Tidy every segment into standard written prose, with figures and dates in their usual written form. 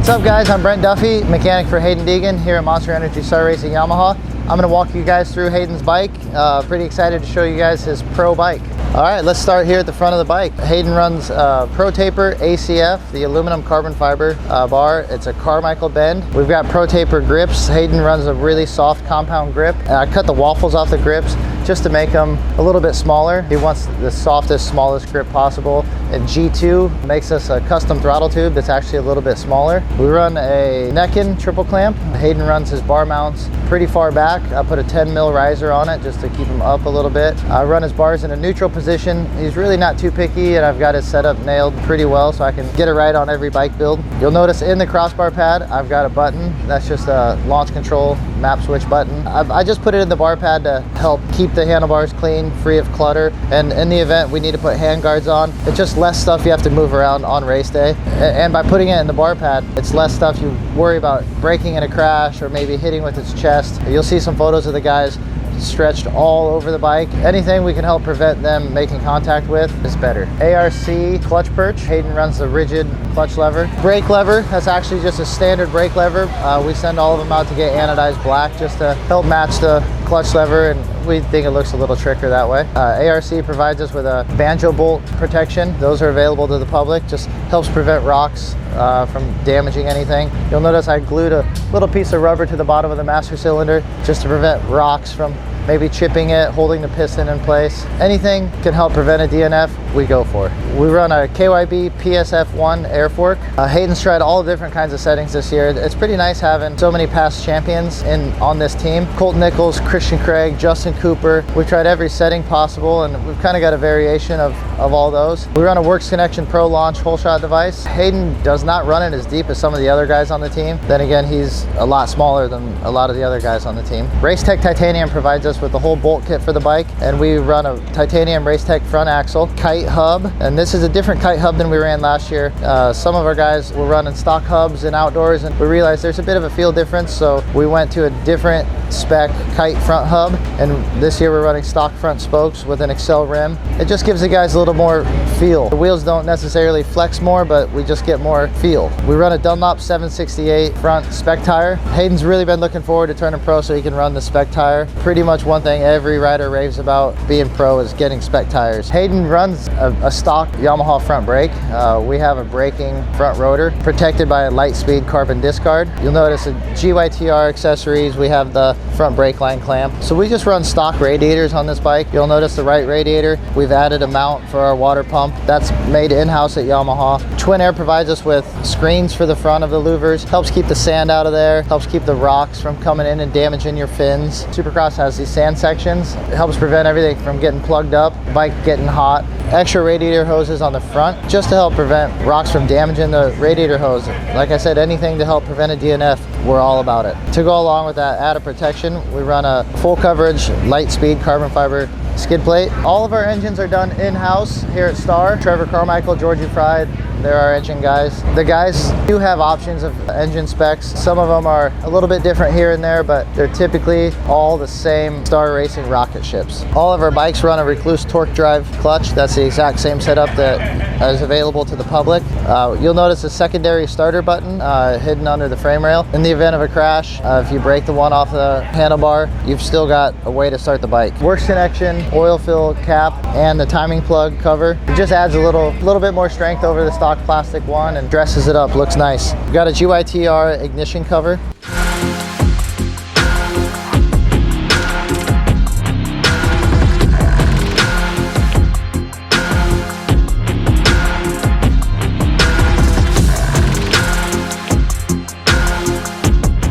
What's up guys, I'm Brent Duffe, mechanic for Haiden Deegan here at Monster Energy Star Racing Yamaha. I'm going to walk you guys through Hayden's bike. Pretty excited to show you guys his pro bike. Alright, let's start here at the front of the bike. Hayden runs Pro Taper ACF, the aluminum carbon fiber bar. It's a Carmichael bend. We've got Pro Taper grips. Hayden runs a really soft compound grip. And I cut the waffles off the grips just to make them a little bit smaller. He wants the softest, smallest grip possible. And G2 makes us a custom throttle tube that's actually a little bit smaller. We run a neck-in triple clamp. Hayden runs his bar mounts pretty far back. I put a 10 mil riser on it just to keep him up a little bit. I run his bars in a neutral position. He's really not too picky, and I've got his setup nailed pretty well so I can get it right on every bike build. You'll notice in the crossbar pad, I've got a button. That's just a launch control map switch button. I just put it in the bar pad to help keep the handlebars clean, free of clutter. And in the event we need to put hand guards on, it's just less stuff you have to move around on race day. And by putting it in the bar pad, it's less stuff you worry about breaking in a crash or maybe hitting with its chest. You'll see some photos of the guys stretched all over the bike. Anything we can help prevent them making contact with is better. ARC clutch perch. Hayden runs the rigid clutch lever. Brake lever, that's actually just a standard brake lever. We send all of them out to get anodized black just to help match the clutch lever, and we think it looks a little tricker that way. ARC provides us with a banjo bolt protection. Those are available to the public. Just helps prevent rocks from damaging anything. You'll notice I glued a little piece of rubber to the bottom of the master cylinder just to prevent rocks from maybe chipping it, holding the piston in place. Anything can help prevent a DNF, we go for. We run a KYB PSF1 air fork. Hayden's tried all different kinds of settings this year. It's pretty nice having so many past champions on this team. Colt Nichols, Christian Craig, Justin Cooper. We've tried every setting possible, and we've kind of got a variation of all those. We run a Works Connection Pro Launch hole shot device. Hayden does not run it as deep as some of the other guys on the team. Then again, he's a lot smaller than a lot of the other guys on the team. Racetech Titanium provides us with the whole bolt kit for the bike, and we run a titanium Racetech front axle, kite hub, and this is a different kite hub than we ran last year. Some of our guys were running stock hubs in outdoors, and we realized there's a bit of a feel difference, so we went to a different spec kite front hub, and this year we're running stock front spokes with an Excel rim. It just gives the guys a little more feel. The wheels don't necessarily flex more, but we just get more feel. We run a Dunlop 768 front spec tire. Hayden's really been looking forward to turning pro so he can run the spec tire. Pretty much one thing every rider raves about being pro is getting spec tires. Hayden runs a stock Yamaha front brake. We have a braking front rotor protected by a light-speed carbon disc guard. You'll notice a GYTR accessories. We have the front brake line clamp. So we just run stock radiators on this bike. You'll notice the right radiator. We've added a mount for our water pump. That's made in-house at Yamaha. Twin Air provides us with screens for the front of the louvers. Helps keep the sand out of there. Helps keep the rocks from coming in and damaging your fins. Supercross has these sand sections. It helps prevent everything from getting plugged up, bike getting hot. Extra radiator hoses on the front just to help prevent rocks from damaging the radiator hose. Like I said, anything to help prevent a DNF, we're all about it. To go along with that added protection, we run a full coverage, light speed carbon fiber skid plate. All of our engines are done in-house here at Star. Trevor Carmichael, Georgie Fried, they're our engine guys. The guys do have options of engine specs. Some of them are a little bit different here and there, but they're typically all the same Star Racing rocket ships. All of our bikes run a Recluse torque drive clutch. That's the exact same setup that is available to the public. You'll notice a secondary starter button hidden under the frame rail. In the event of a crash, if you break the one off the handlebar, you've still got a way to start the bike. Works Connection, oil fill cap, and the timing plug cover. It just adds a little bit more strength over the stock plastic one and dresses it up, looks nice. We've got a GYTR ignition cover.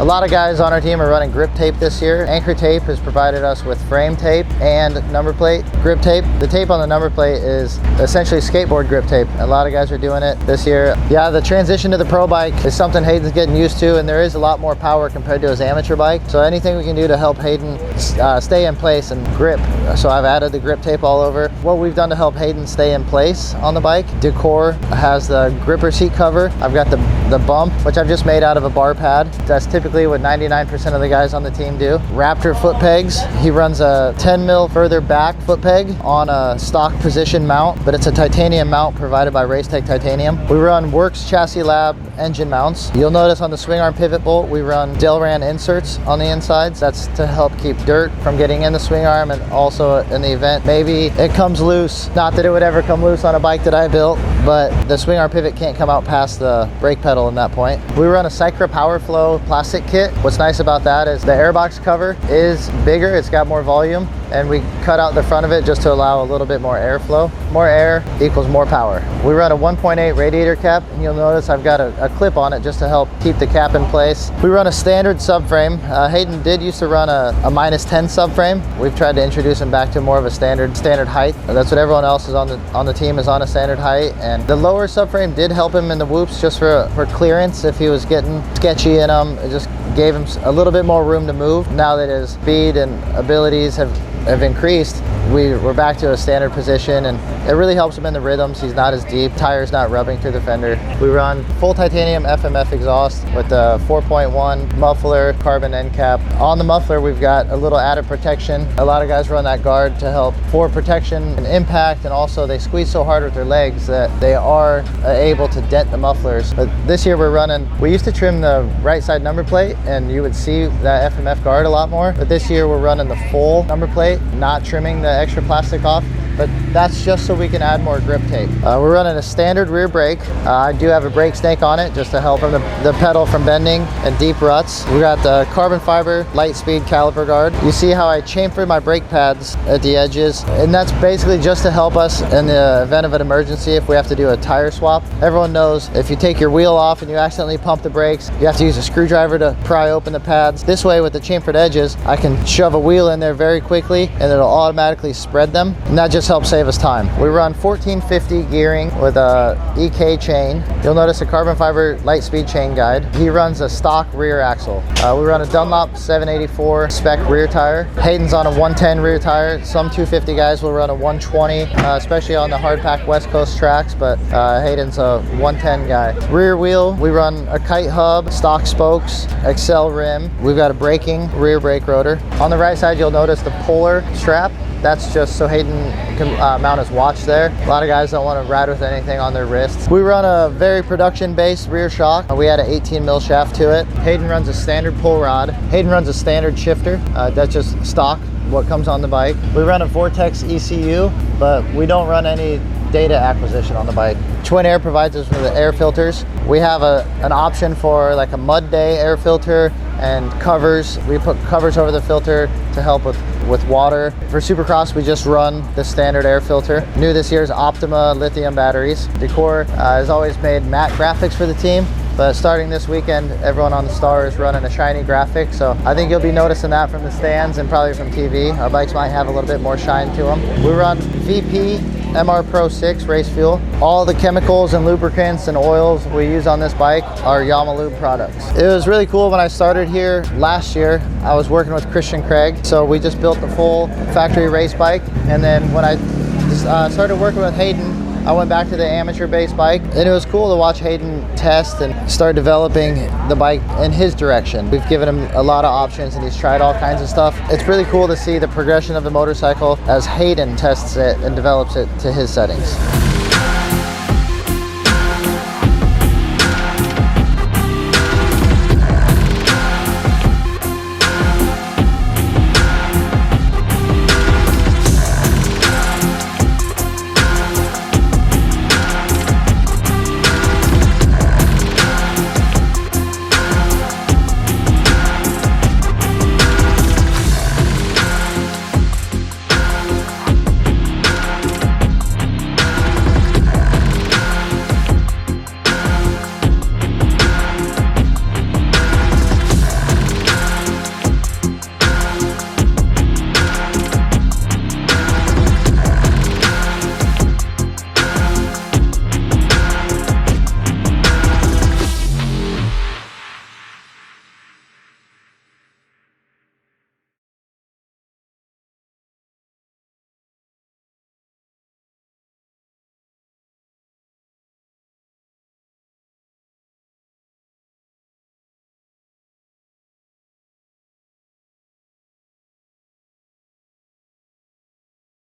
A lot of guys on our team are running grip tape this year. Anchor Tape has provided us with frame tape and number plate grip tape. The tape on the number plate is essentially skateboard grip tape. A lot of guys are doing it this year. Yeah, the transition to the pro bike is something Hayden's getting used to, and there is a lot more power compared to his amateur bike. So anything we can do to help Hayden stay in place and grip. So I've added the grip tape all over. What we've done to help Hayden stay in place on the bike, Decor has the gripper seat cover. I've got the the bump, which I've just made out of a bar pad. That's typically what 99% of the guys on the team do. Raptor foot pegs. He runs a 10 mil further back foot peg on a stock position mount, but it's a titanium mount provided by Racetech Titanium. We run Works Chassis Lab engine mounts. You'll notice on the swing arm pivot bolt, we run Delran inserts on the insides. That's to help keep dirt from getting in the swing arm, and also in the event maybe it comes loose. Not that it would ever come loose on a bike that I built, but the swing arm pivot can't come out past the brake pedal in that point. We run a Cycra Power Flow plastic kit. What's nice about that is the airbox cover is bigger, it's got more volume, and we cut out the front of it just to allow a little bit more airflow. More air equals more power. We run a 1.8 radiator cap, and you'll notice I've got a clip on it just to help keep the cap in place. We run a standard subframe. Haiden did used to run a -10 subframe. We've tried to introduce him back to more of a standard height. That's what everyone else is on the team is on a standard height. And the lower subframe did help him in the whoops just for clearance if he was getting sketchy in them. It just gave him a little bit more room to move. Now that his speed and abilities have increased, we're back to a standard position, and it really helps him in the rhythms. He's not as deep, tires not rubbing through the fender. We run full titanium FMF exhaust with a 4.1 muffler, carbon end cap. On the muffler, we've got a little added protection. A lot of guys run that guard to help for protection and impact, and also they squeeze so hard with their legs that they are able to dent the mufflers. But this year we used to trim the right side number plate, and you would see that FMF guard a lot more. But this year we're running the full number plate, not trimming the extra plastic off, but that's just so we can add more grip tape. We're running a standard rear brake. I do have a brake snake on it just to help from the pedal from bending and deep ruts. We got the carbon fiber light speed caliper guard. You see how I chamfer my brake pads at the edges, and that's basically just to help us in the event of an emergency if we have to do a tire swap. Everyone knows if you take your wheel off and you accidentally pump the brakes, you have to use a screwdriver to pry open the pads. This way, with the chamfered edges, I can shove a wheel in there very quickly and it'll automatically spread them, and that just helps save us time. We run 1450 gearing with a EK chain. You'll notice a carbon fiber light speed chain guide. He runs a stock rear axle. We run a Dunlop 784 spec rear tire. Hayden's on a 110 rear tire. Some 250 guys will run a 120, especially on the hard pack West Coast tracks, but Hayden's a 110 guy. Rear wheel, we run a kite hub, stock spokes, Excel rim. We've got a braking rear brake rotor. On the right side, you'll notice the puller strap. That's just so Haiden can mount his watch there. A lot of guys don't want to ride with anything on their wrists. We run a very production-based rear shock. We had an 18 mil shaft to it. Haiden runs a standard pull rod. Haiden runs a standard shifter. That's just stock, what comes on the bike. We run a Vortex ECU, but we don't run any data acquisition on the bike. Twin Air provides us with the air filters. We have an option for like a mud day air filter and covers. We put covers over the filter to help with water. For Supercross, we just run the standard air filter. New this year is Optima lithium batteries. Decor has always made matte graphics for the team, but starting this weekend, everyone on the Star is running a shiny graphic, so I think you'll be noticing that from the stands and probably from TV. Our bikes might have a little bit more shine to them. We run VP MR Pro 6 race fuel. All the chemicals and lubricants and oils we use on this bike are Yamalube products. It was really cool when I started here last year. I was working with Christian Craig, so we just built the full factory race bike, and then when I started working with Haiden, I went back to the amateur-based bike, and it was cool to watch Haiden test and start developing the bike in his direction. We've given him a lot of options, and he's tried all kinds of stuff. It's really cool to see the progression of the motorcycle as Haiden tests it and develops it to his settings.